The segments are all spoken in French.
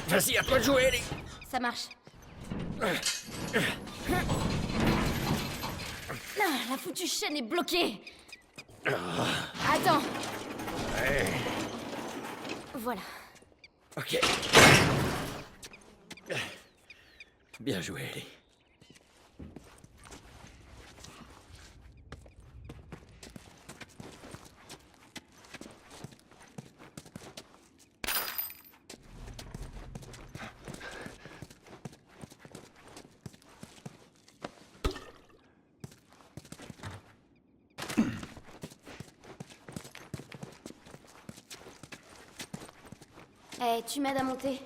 Vas-y, à toi de jouer, Ellie. Ça marche. Ah, la foutue chaîne est bloquée. Attends. Ouais. Voilà. Ok. Bien joué, Ellie. Eh, tu m'aides à monter?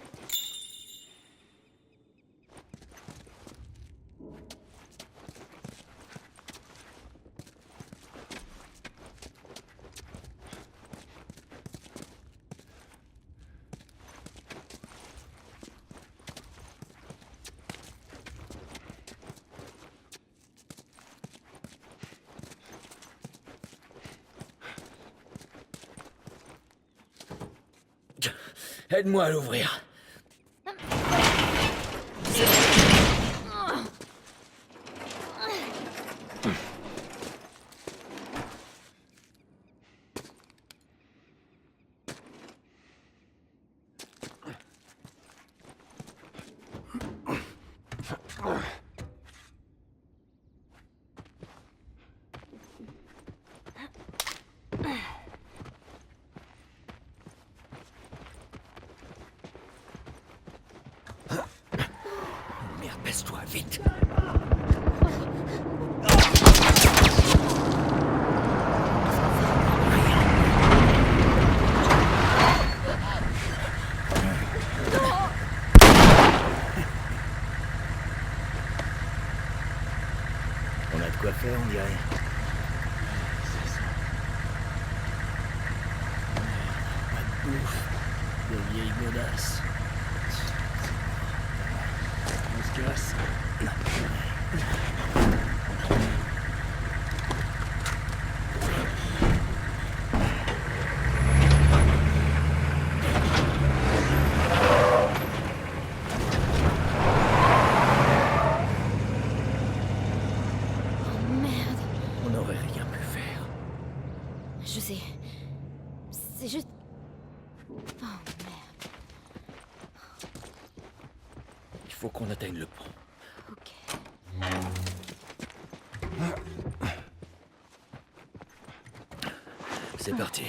Aide-moi à l'ouvrir. Merde, baisse-toi, vite. On a de quoi faire, on dirait. Pas de bouffe. De vieilles godasses. On se casse. Oh merde. On n'aurait rien pu faire. Je sais. C'est juste... Oh merde. Il faut qu'on atteigne le pont. Ok. C'est parti.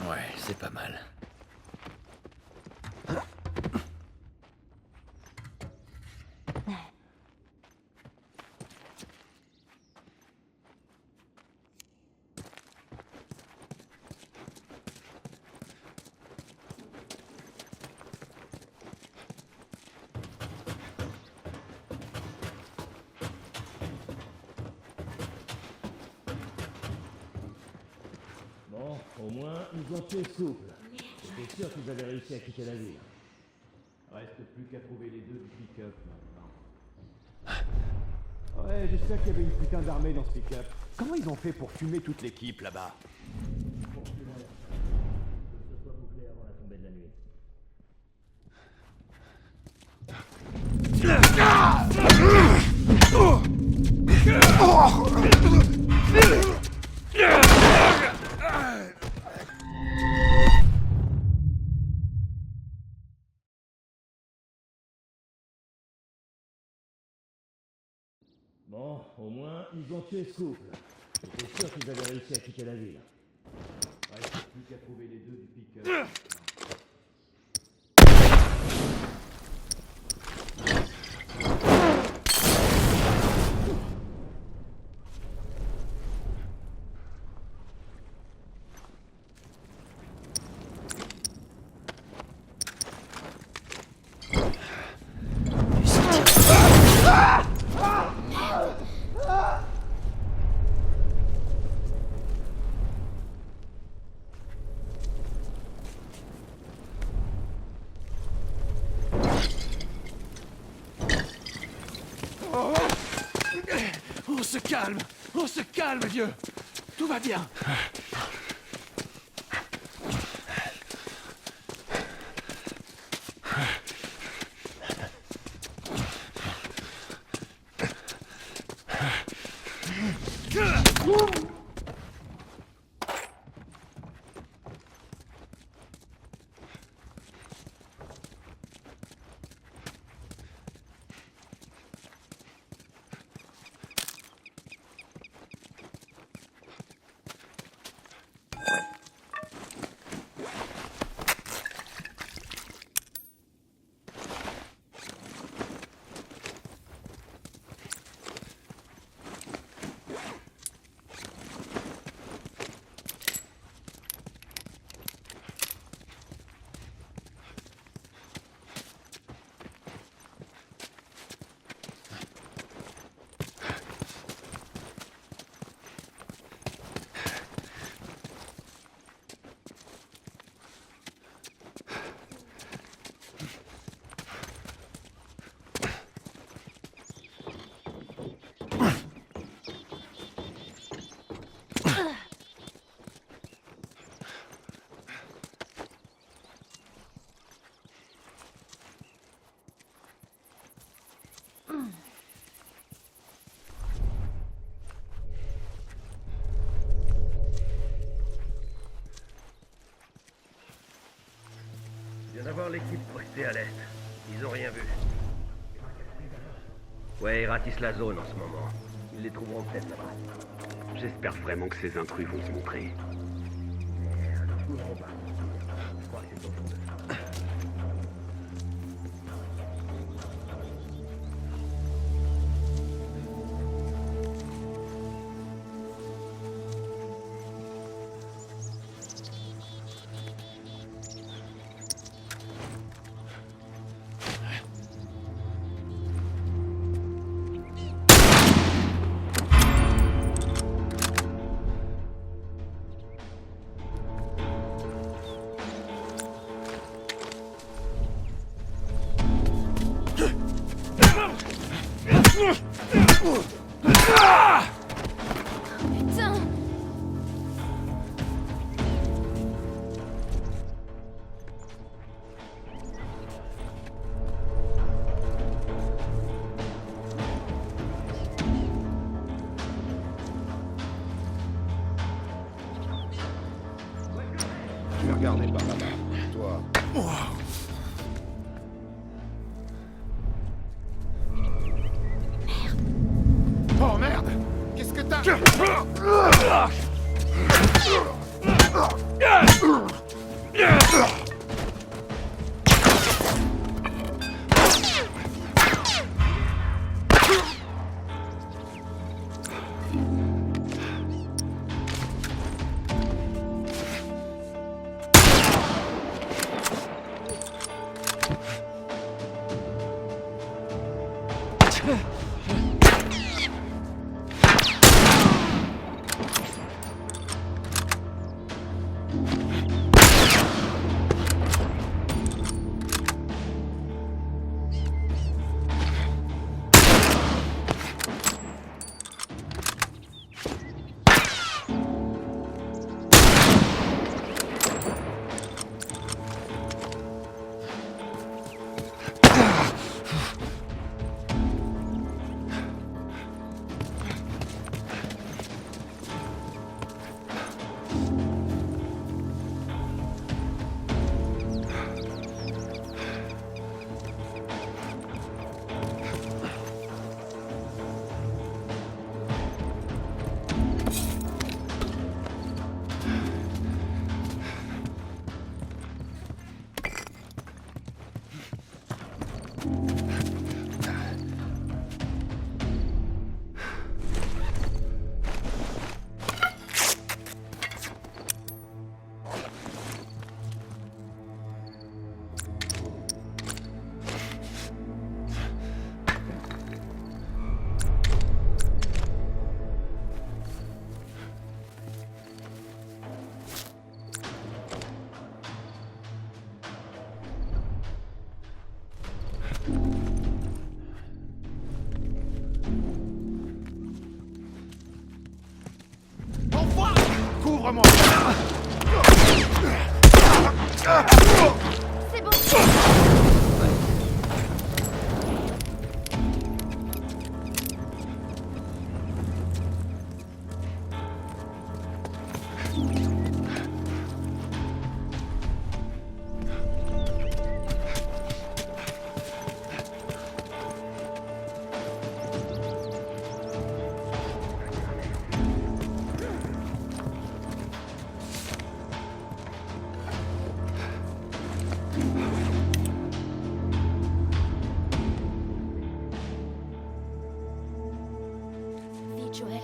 Ouais, c'est pas mal. Bon, au moins, ils ont tué souple. J'étais sûr qu'ils avaient réussi à quitter la ville. Reste plus qu'à trouver les deux du pick-up maintenant. Ouais, j'espère qu'il y avait une putain d'armée dans ce pick-up. Comment ils ont fait pour fumer toute l'équipe là-bas? Pour que ce soit bouclé avant la tombée de la nuit. Bon, au moins, ils ont tué ce couple. J'étais sûr qu'ils avaient réussi à quitter la ville. Il reste plus qu'à trouver les deux du pick-up. On se calme, vieux. Tout va bien. Je viens d'avoir l'équipe postée à l'est. Ils ont rien vu. Ouais, ils ratissent la zone en ce moment. Ils les trouveront peut-être là-bas. J'espère vraiment que ces intrus vont se montrer. Alors, je comprends pas. Je crois que c'est au fond de ça. Putain! Tu regardes par là-bas. Toi. Oh merde! Qu'est-ce que t'as? Couvre-moi! C'est bon. Vite, Joël.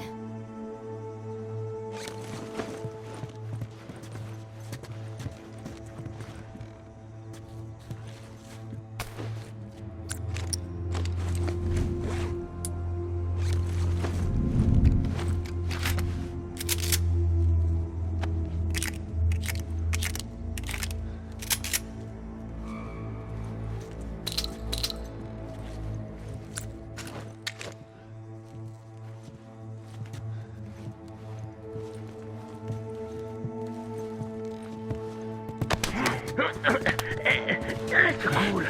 Cool.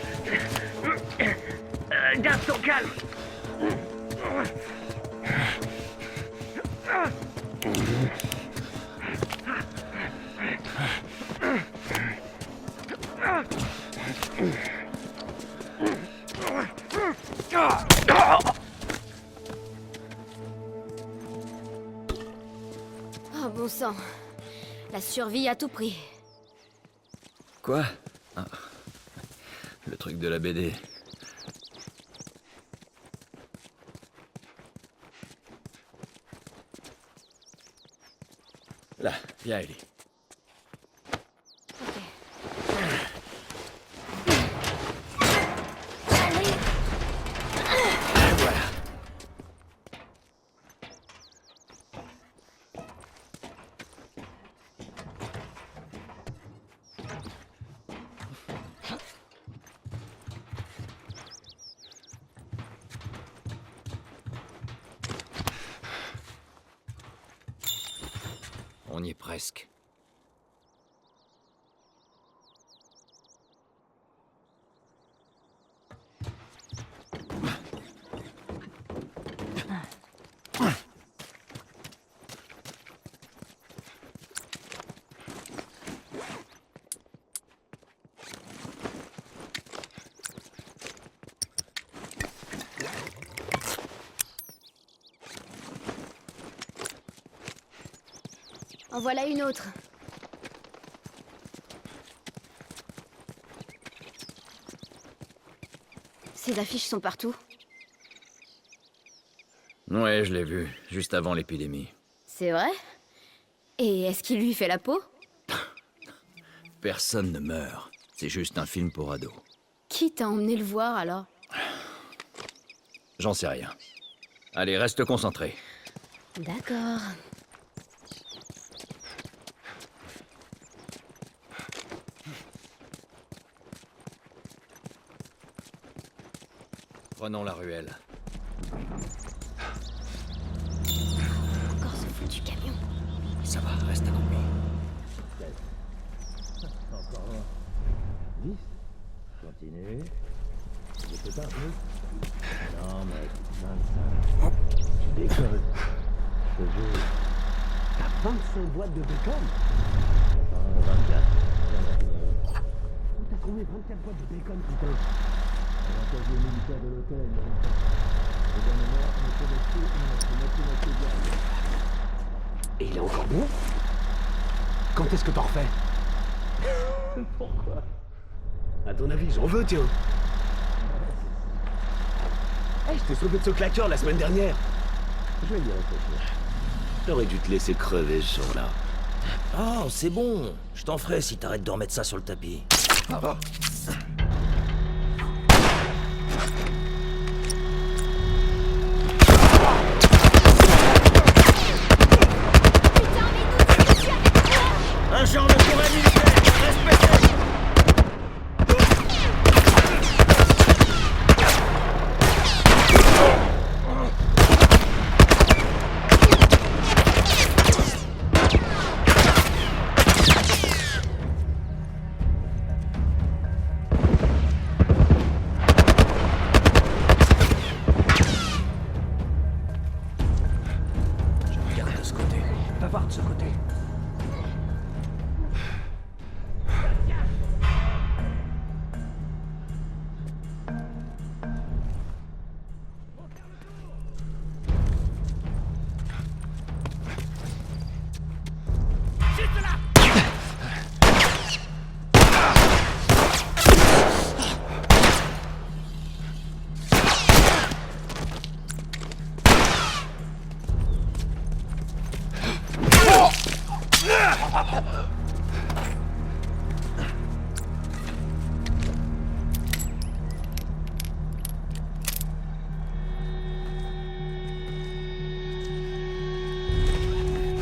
Garde ton calme. Oh, bon sang. La survie à tout prix. Quoi? Ah. Le truc de la BD. Là, viens, Ellie. Ok. Allez. Et voilà. On y est presque. En voilà une autre. Ces affiches sont partout. Ouais, je l'ai vu, juste avant l'épidémie. C'est vrai? Et est-ce qu'il lui fait la peau? Personne ne meurt. C'est juste un film pour ados. Qui t'a emmené le voir alors? J'en sais rien. Allez, reste concentré. D'accord. Prenons la ruelle. Encore ce foutu camion. Ça va, reste accroupi. Encore 10. Continue. Je peux pas, oui. Non, mec, 25. Tu déconnes. Je te jure. T'as 25 boîtes de bacon? 24. T'as trouvé 24 boîtes de bacon, putain? L'avantage militaire de l'hôtel, le gouvernement est connecté notre moitié. Et il est encore bon? Quand est-ce que t'en refais? Pourquoi? À ton avis, j'en veux, tiens. Hey, je t'ai sauvé de ce claqueur la semaine dernière. Je vais y réfléchir. T'aurais dû te laisser crever ce jour-là. Oh, c'est bon. Je t'en ferai si t'arrêtes de remettre ça sur le tapis. Ah. Un genre de forêt militaire, respectez!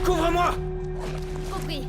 Couvre-moi! Compris.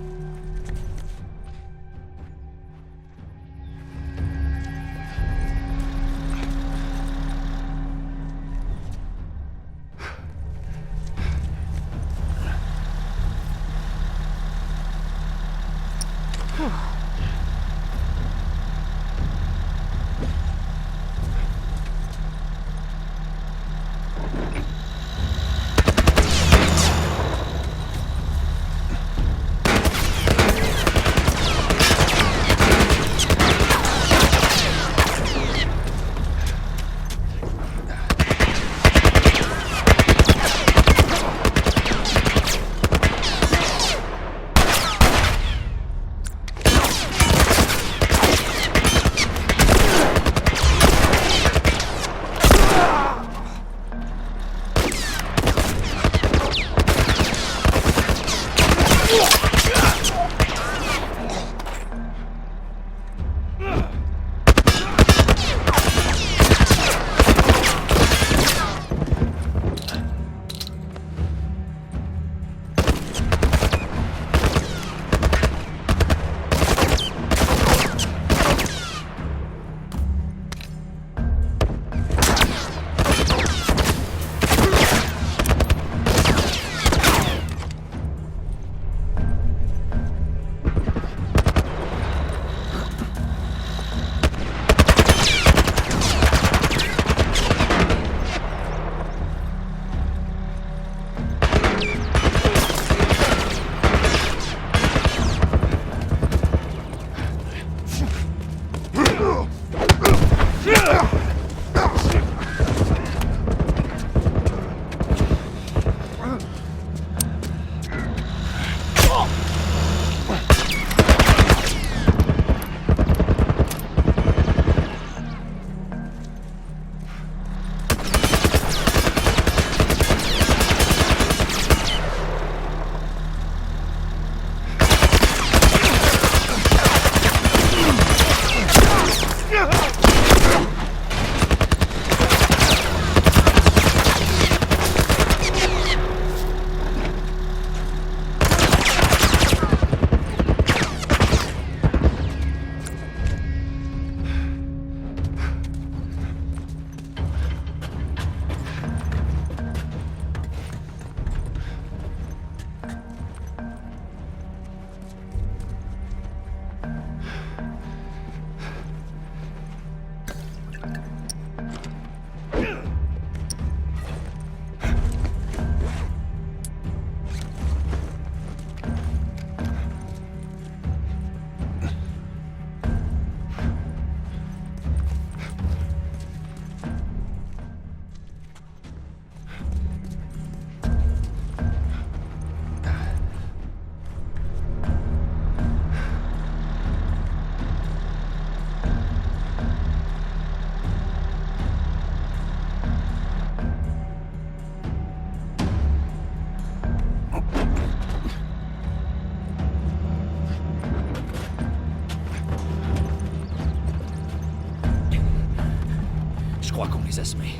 Je crois qu'on les a semés.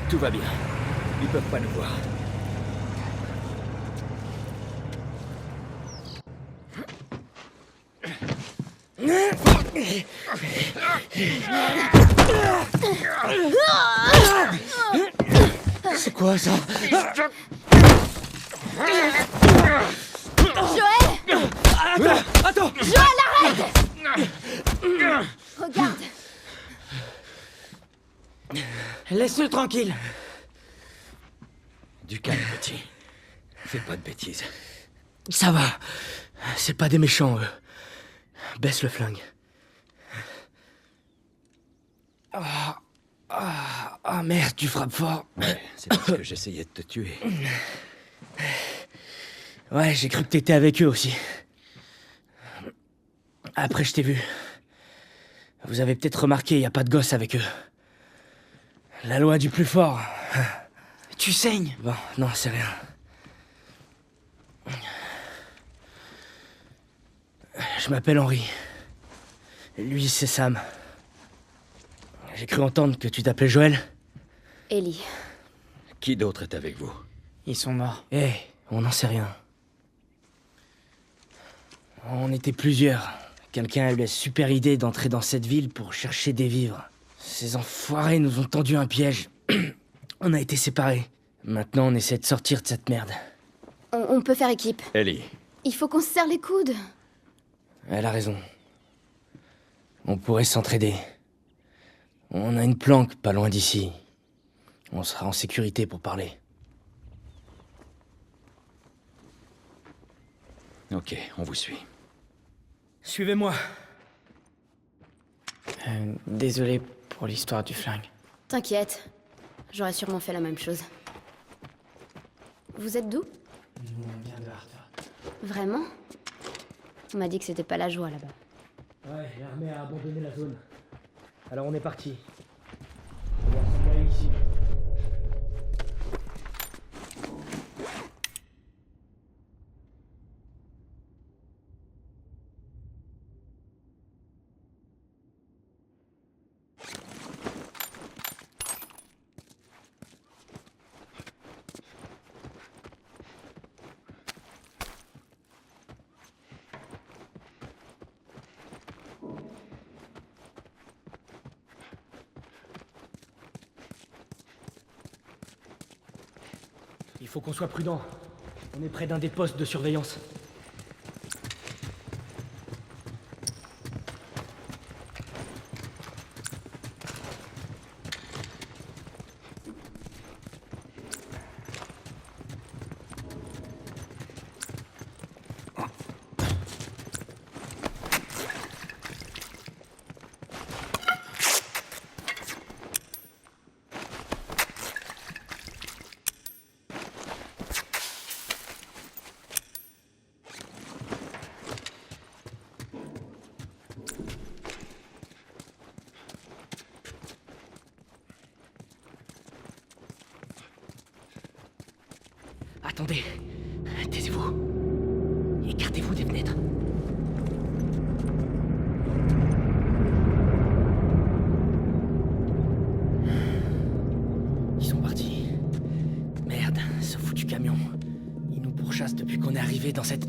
Tout va bien. Ils peuvent pas nous voir. C'est quoi ça? Joël! Attends! Joël, arrête! Regarde! Laisse-le tranquille. Du calme, petit. Fais pas de bêtises. Ça va. C'est pas des méchants, eux. Baisse le flingue. Ah, merde, tu frappes fort. Ouais, c'est parce que j'essayais de te tuer. Ouais, j'ai cru que t'étais avec eux aussi. Après, je t'ai vu. Vous avez peut-être remarqué, y a pas de gosse avec eux. La loi du plus fort. Tu saignes. Bon, non, c'est rien. Je m'appelle Henry. Lui, c'est Sam. J'ai cru entendre que tu t'appelais Joël. Ellie. Qui d'autre est avec vous? Ils sont morts. Eh, on n'en sait rien. On était plusieurs. Quelqu'un a eu la super idée d'entrer dans cette ville pour chercher des vivres. Ces enfoirés nous ont tendu un piège. On a été séparés. Maintenant, on essaie de sortir de cette merde. On peut faire équipe. Ellie. Il faut qu'on se serre les coudes. Elle a raison. On pourrait s'entraider. On a une planque pas loin d'ici. On sera en sécurité pour parler. Ok, on vous suit. Suivez-moi. Désolé pour l'histoire du flingue. T'inquiète. J'aurais sûrement fait la même chose. Vous êtes d'où? On vient de Harter. Vraiment? On m'a dit que c'était pas la joie là-bas. Ouais, l'armée a abandonné la zone. Alors on est parti. On va s'envoyer ici. Il faut qu'on soit prudent. On est près d'un des postes de surveillance. Attendez, taisez-vous. Écartez-vous des fenêtres. Ils sont partis. Merde, ce foutu camion. Ils nous pourchassent depuis qu'on est arrivé dans cette...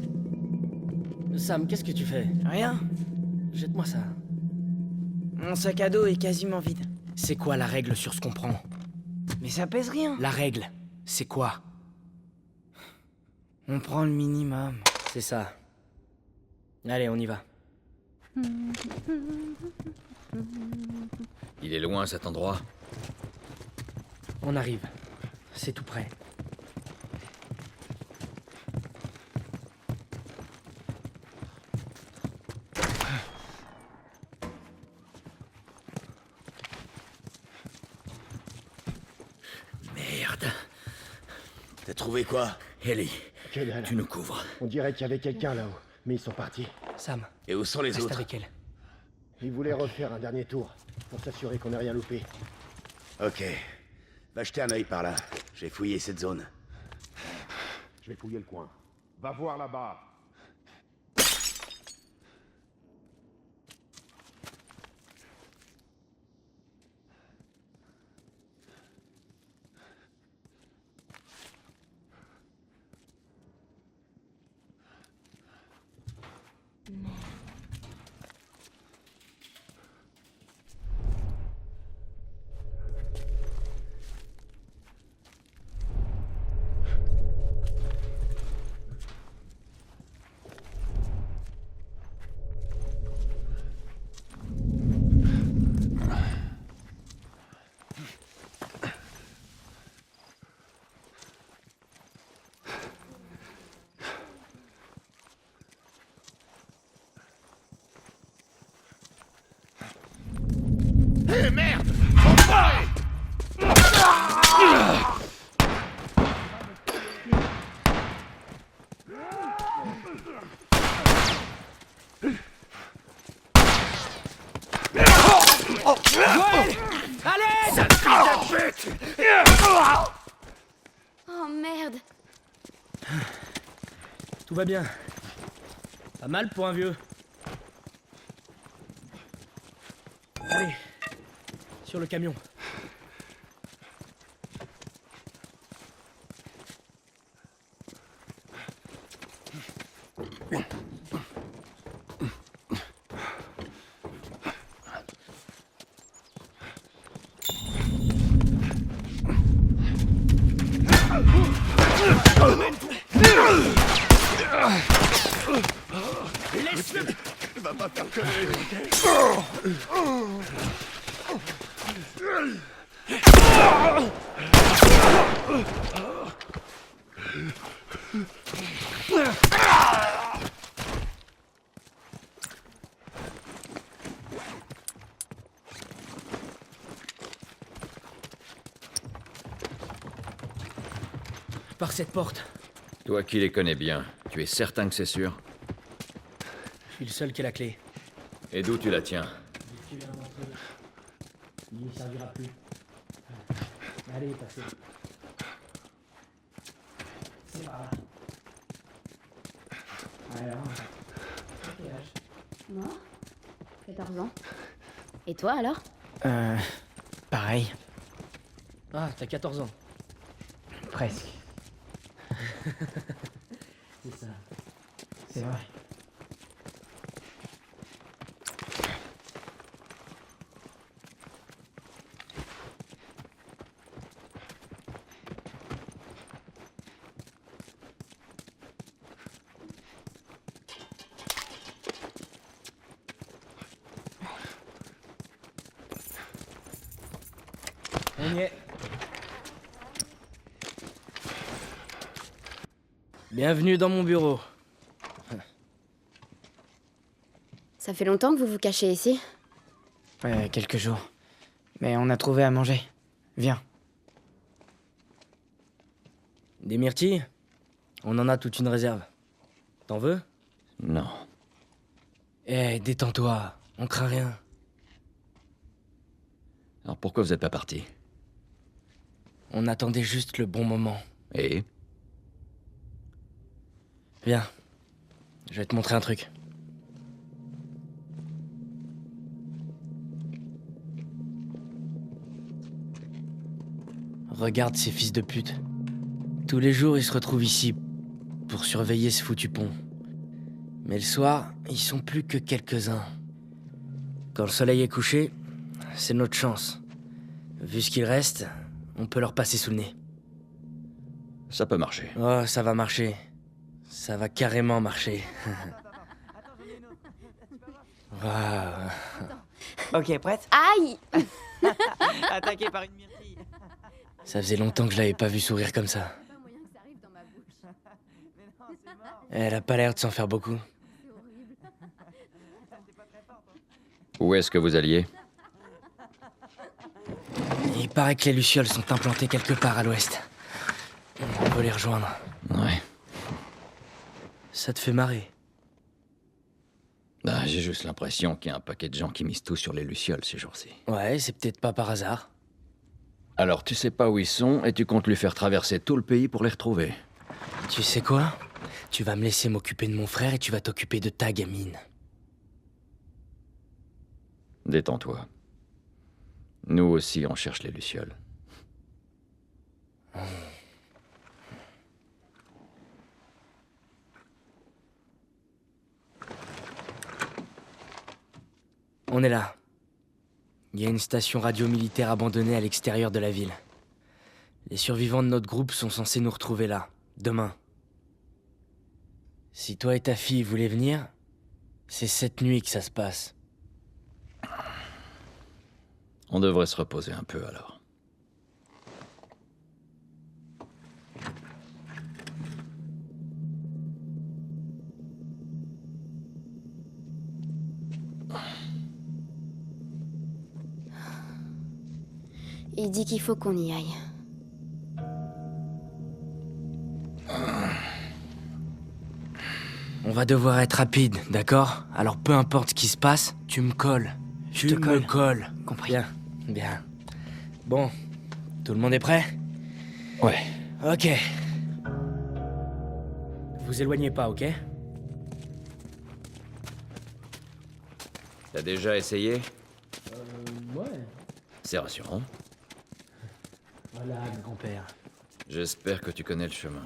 Sam, qu'est-ce que tu fais? Rien. Jette-moi ça. Mon sac à dos est quasiment vide. C'est quoi la règle sur ce qu'on prend? Mais ça pèse rien. La règle, c'est quoi? On prend le minimum. C'est ça. Allez, on y va. Il est loin cet endroit. On arrive. C'est tout près. Merde. T'as trouvé quoi? Ellie, Que dalle. tu nous couvres. On dirait qu'il y avait quelqu'un là-haut, mais ils sont partis. Sam, Et où sont les reste autres? avec elle. Ils voulaient refaire un dernier tour, pour s'assurer qu'on n'ait rien loupé. Ok. Va jeter un œil par là. J'ai fouillé cette zone. Je vais fouiller le coin. Va voir là-bas. Hé, merde! Enfoiré! Oh merde. Tout va bien. Pas mal pour un vieux. Allez, sur le camion. Va pas faire connerie, ok? Par cette porte. Toi qui les connais bien, tu es certain que c'est sûr? Je suis le seul qui a la clé. Et d'où tu la tiens? Il ne servira plus. Allez, passez. C'est par là. Alors, quel âge? Moi 14 ans. Et toi alors? Pareil. Ah, t'as 14 ans. Presque. C'est ça. C'est vrai. On y est. Bienvenue dans mon bureau. Ça fait longtemps que vous vous cachez ici? Ouais, quelques jours. Mais on a trouvé à manger. Viens. Des myrtilles? On en a toute une réserve. T'en veux? Non. Eh, détends-toi. On craint rien. Alors pourquoi vous êtes pas parti? On attendait juste le bon moment. Et? Viens. Je vais te montrer un truc. Regarde ces fils de pute. Tous les jours, ils se retrouvent ici pour surveiller ce foutu pont. Mais le soir, ils sont plus que quelques-uns. Quand le soleil est couché, c'est notre chance. Vu ce qu'il reste, on peut leur passer sous le nez. Ça peut marcher. Oh, ça va marcher. Ça va carrément marcher. Waouh. Ok, prête? Aïe! Attaqué par une myrtille. Ça faisait longtemps que je l'avais pas vu sourire comme ça. Elle a pas l'air de s'en faire beaucoup. Où est-ce que vous alliez? Il paraît que les lucioles sont implantées quelque part à l'ouest. On peut les rejoindre. Ouais. Ça te fait marrer? Bah, j'ai juste l'impression qu'il y a un paquet de gens qui misent tout sur les lucioles ces jours-ci. Ouais, c'est peut-être pas par hasard. Alors tu sais pas où ils sont et tu comptes lui faire traverser tout le pays pour les retrouver. Tu sais quoi? Tu vas me laisser m'occuper de mon frère et tu vas t'occuper de ta gamine. Détends-toi. Nous aussi, on cherche les lucioles. On est là. Il y a une station radio militaire abandonnée à l'extérieur de la ville. Les survivants de notre groupe sont censés nous retrouver là, demain. Si toi et ta fille voulez venir, c'est cette nuit que ça se passe. On devrait se reposer un peu alors. Il dit qu'il faut qu'on y aille. On va devoir être rapide, d'accord? Alors peu importe ce qui se passe, tu me colles. Je Tu te me colle. colles. Compris. Bien, bien. Bon, tout le monde est prêt? Ouais. Ok. Vous éloignez pas, ok? T'as déjà essayé? Ouais. C'est rassurant. Voilà, grand-père. J'espère que tu connais le chemin.